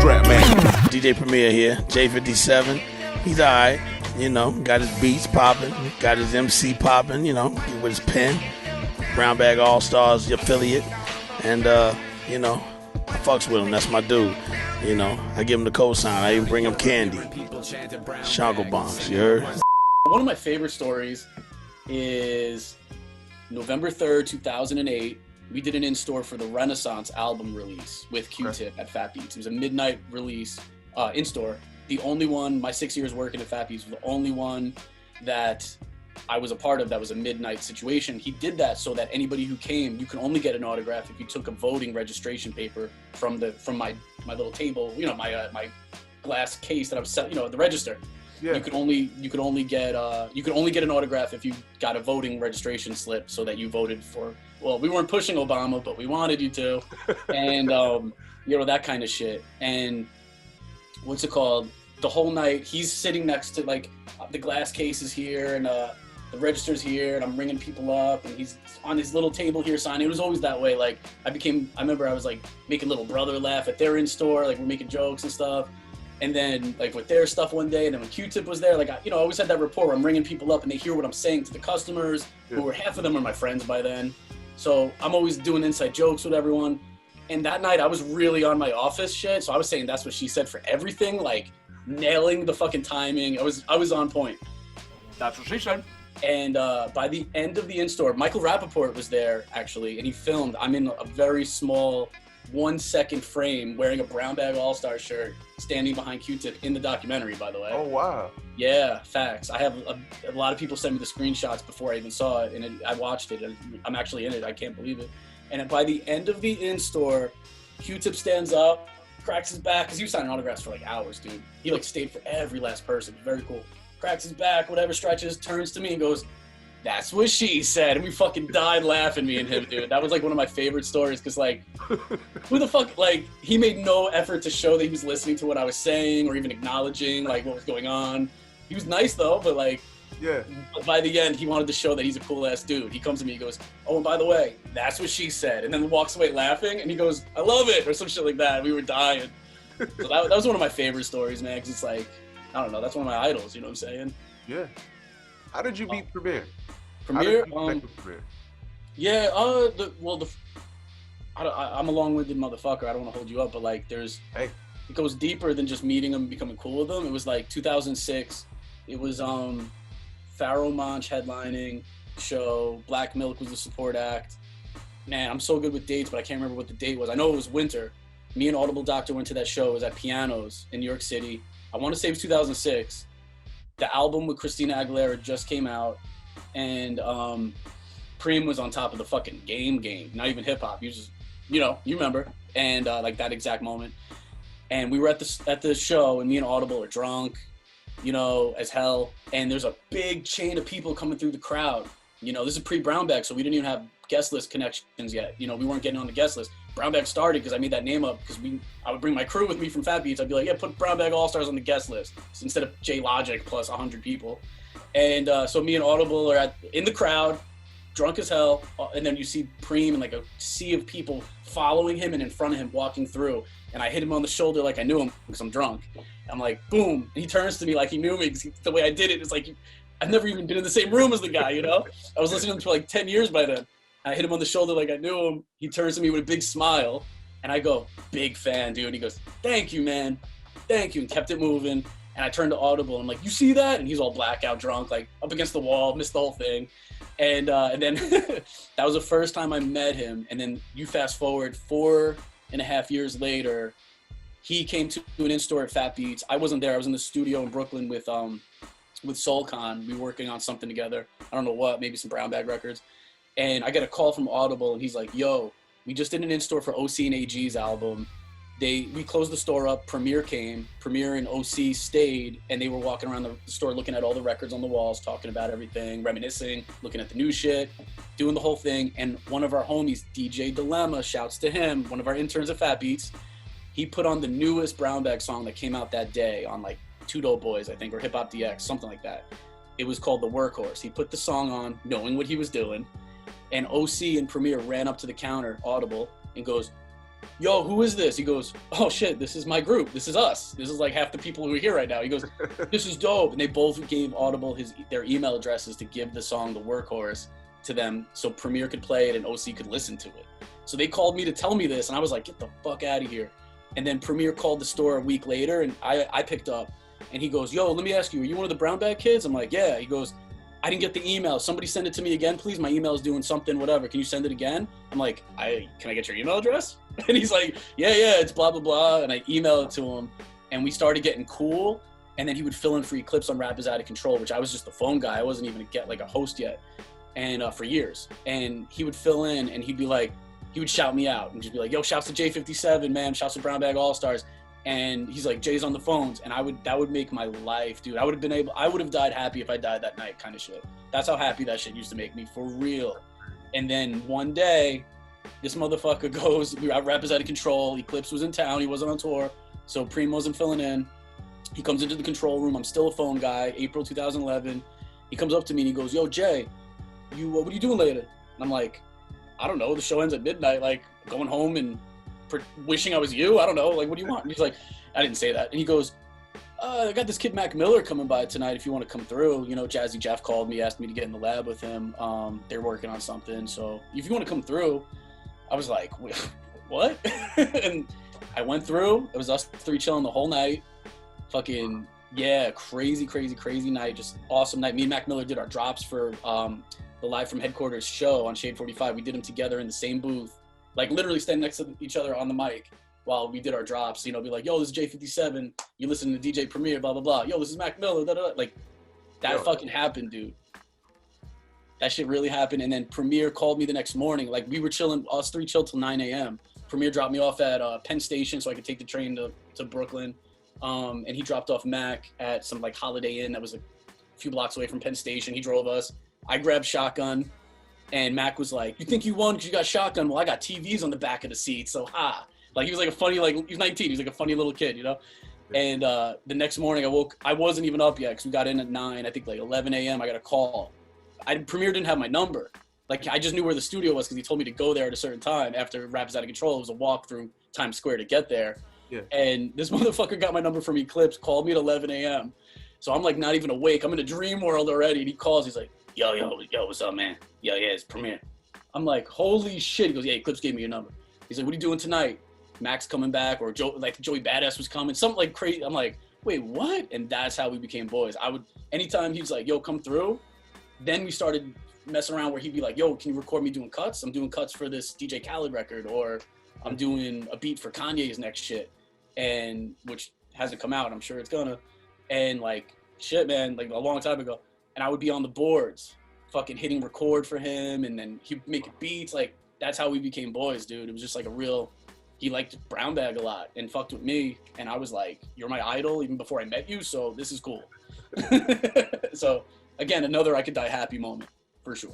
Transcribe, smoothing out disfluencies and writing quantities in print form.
Trap man. DJ Premier here, J57. He's alright, you know, got his beats popping, got his MC popping, you know, with his pen. Brown Bag All-Stars affiliate. And, you know, I fucks with him. That's my dude. You know, I give him the cosign. I even bring him candy. Shangle bombs, you heard? One of my favorite stories is November 3rd, 2008. We did an in-store for the Renaissance album release with Q-Tip at Fat Beats. It was a midnight release in-store. The only one, my 6 years working at Fat Beats, was the only one that I was a part of that was a midnight situation. He did that so that anybody who came, you can only get an autograph if you took a voting registration paper from my little table, you know, my glass case that I was selling, you know, the register. Yeah. You could only get an autograph if you got a voting registration slip so that you voted for. Well, we weren't pushing Obama, but we wanted you to, and you know, that kind of shit. And what's it called? The whole night he's sitting next to, like, the glass case is here and the register's here, and I'm ringing people up, and he's on his little table here signing. It was always that way. Like, I remember I was like making little brother laugh at their in-store, like we're making jokes and stuff. And then like with their stuff one day, and then when Q-Tip was there, like, I always had that rapport where I'm ringing people up and they hear what I'm saying to the customers, who were half of them are my friends by then. So I'm always doing inside jokes with everyone. And that night I was really on my office shit. So I was saying that's what she said for everything, like nailing the fucking timing. I was on point. That's what she said. And by the end of the in-store, Michael Rappaport was there, actually, and he filmed. I'm in a very small 1 second frame wearing a Brown Bag All-Star shirt, standing behind Q-Tip in the documentary, by the way. Oh, wow. Yeah, facts. I have a lot of people send me the screenshots before I even saw it, and I watched it, and I'm actually in it. I can't believe it. And by the end of the in-store, Q-Tip stands up, cracks his back, because he was signing autographs for like hours, dude. He like stayed for every last person. Very cool. Cracks his back, whatever, stretches, turns to me and goes, "That's what she said." And we fucking died laughing, me and him, dude. That was like one of my favorite stories, because like, who the fuck, like, he made no effort to show that he was listening to what I was saying or even acknowledging like what was going on. He was nice though, but like, yeah, by the end he wanted to show that he's a cool ass dude. He comes to me, he goes, "Oh, and by the way, that's what she said," and then walks away laughing, and he goes, "I love it," or some shit like that. We were dying. So that was one of my favorite stories, man, because it's like, I don't know, that's one of my idols, you know what I'm saying? Yeah. How did you meet Premier? Premier? Yeah, I'm a long-winded motherfucker. I don't want to hold you up, but like, it goes deeper than just meeting him and becoming cool with him. It was like 2006. It was Pharaoh Monch headlining show. Black Milk was the support act. Man, I'm so good with dates, but I can't remember what the date was. I know it was winter. Me and Audible Doctor went to that show. It was at Pianos in New York City. I want to say it was 2006. The album with Christina Aguilera just came out, and Preemo was on top of the fucking game, not even hip hop. He was just, you remember, and like that exact moment. And we were at the show, and me and Audible are drunk, as hell. And there's a big chain of people coming through the crowd. This is pre-Brown Bag, so we didn't even have guest list connections yet. We weren't getting on the guest list. Brown Bag started because I made that name up because I would bring my crew with me from Fat Beats. I'd be like, yeah, put Brown Bag All-Stars on the guest list instead of J Logic plus 100 people. And so me and Audible are in the crowd, drunk as hell, and then you see Preem and like a sea of people following him and in front of him walking through. And I hit him on the shoulder like I knew him because I'm drunk. I'm like, boom. And he turns to me like he knew me because the way I did it is like, I've never even been in the same room as the guy, I was listening to him for like 10 years by then. I hit him on the shoulder like I knew him. He turns to me with a big smile, and I go, "Big fan, dude." And he goes, "Thank you, man. Thank you," and kept it moving. And I turned to Audible, and I'm like, "You see that?" And he's all blackout drunk, like up against the wall, missed the whole thing. And then that was the first time I met him. And then you fast forward 4.5 years later, he came to an in-store at Fat Beats. I wasn't there. I was in the studio in Brooklyn with Soulcon. We were working on something together. I don't know what, maybe some Brown Bag records. And I get a call from Audible, and he's like, "Yo, we just did an in-store for OC and AG's album. We closed the store up. Premier came. Premier and OC stayed, and they were walking around the store looking at all the records on the walls, talking about everything, reminiscing, looking at the new shit, doing the whole thing." And one of our homies, DJ Dilemma, shouts to him, one of our interns at Fat Beats. He put on the newest Brown Bag song that came out that day on like Two Dope Boys, I think, or Hip Hop DX, something like that. It was called The Workhorse. He put the song on, knowing what he was doing. And OC and Premier ran up to the counter, Audible, and goes, yo, who is this? He goes, oh shit, this is my group. This is us. This is like half the people who are here right now. He goes, this is dope. And they both gave Audible their email addresses to give the song The Workhorse to them so Premier could play it and OC could listen to it. So they called me to tell me this, and I was like, get the fuck out of here. And then Premier called the store a week later, and I picked up, and he goes, yo, let me ask you, are you one of the brown bag kids? I'm like, yeah. He goes, I didn't get the email. Somebody send it to me again, please. My email is doing something, whatever. Can you send it again? I'm like, can I get your email address? And he's like, yeah, it's blah, blah, blah. And I emailed it to him, and we started getting cool. And then he would fill in free clips on Rap is Out of Control, which I was just the phone guy. I wasn't even a host yet, and for years. And he would fill in, and he'd be like, he would shout me out and just be like, yo, shouts to J57, man. Shouts to Brown Bag All-Stars. And he's like, Jay's on the phones. And that would make my life, dude. I would have died happy if I died that night, kind of shit. That's how happy that shit used to make me, for real. And then one day, this motherfucker goes, Rap is Out of Control. Eclipse was in town. He wasn't on tour. So Preemo wasn't filling in. He comes into the control room. I'm still a phone guy, April 2011. He comes up to me and he goes, yo, Jay, what are you doing later? And I'm like, I don't know. The show ends at midnight. Like, going home and wishing I was you. I don't know. Like, what do you want? And he's like, I didn't say that. And he goes, I got this kid Mac Miller coming by tonight if you want to come through. You know, Jazzy Jeff called me, asked me to get in the lab with him. They're working on something. So if you want to come through, I was like, what? And I went through. It was us three chilling the whole night. Fucking, yeah, crazy night. Just awesome night. Me and Mac Miller did our drops for the Live from Headquarters show on Shade 45. We did them together in the same booth, like literally standing next to each other on the mic while we did our drops. You know, be like, yo, this is J57. You listen to DJ Premier, blah, blah, blah. Yo, this is Mac Miller, da, da, da. Like, that fucking happened, dude. That shit really happened. And then Premier called me the next morning. Like, we were chilling, us three chilled till 9 a.m. Premier dropped me off at Penn Station so I could take the train to Brooklyn. And he dropped off Mac at some, like, Holiday Inn that was a few blocks away from Penn Station. He drove us. I grabbed shotgun, and Mac was like, you think you won because you got shotgun? Well, I got TVs on the back of the seat, so ha. Like, he was like a funny, like, he was 19. He was like a funny little kid, you know? And the next morning I wasn't even up yet because we got in at 9, I think like 11 a.m. I got a call. Premier didn't have my number. Like, I just knew where the studio was because he told me to go there at a certain time after Rap is Out of Control. It was a walk through Times Square to get there. Yeah. And this motherfucker got my number from Eclipse, called me at 11 a.m. So I'm like not even awake. I'm in a dream world already. And he calls. He's like, yo, what's up, man? Yeah, it's Premier. I'm like, holy shit. He goes, yeah, Eclipse gave me your number. He's like, what are you doing tonight? Mac's coming back, or Joey Badass was coming. Something like crazy. I'm like, wait, what? And that's how we became boys. Anytime he was like, yo, come through. Then we started messing around where he'd be like, yo, can you record me doing cuts? I'm doing cuts for this DJ Khaled record, or I'm doing a beat for Kanye's next shit. And which hasn't come out. I'm sure it's gonna. And like, shit, man, like a long time ago. And I would be on the boards, fucking hitting record for him, and then he'd make beats. Like, that's how we became boys, dude. It was just like he liked Brown Bag a lot and fucked with me. And I was like, you're my idol even before I met you, so this is cool. So, again, another I could die happy moment, for sure.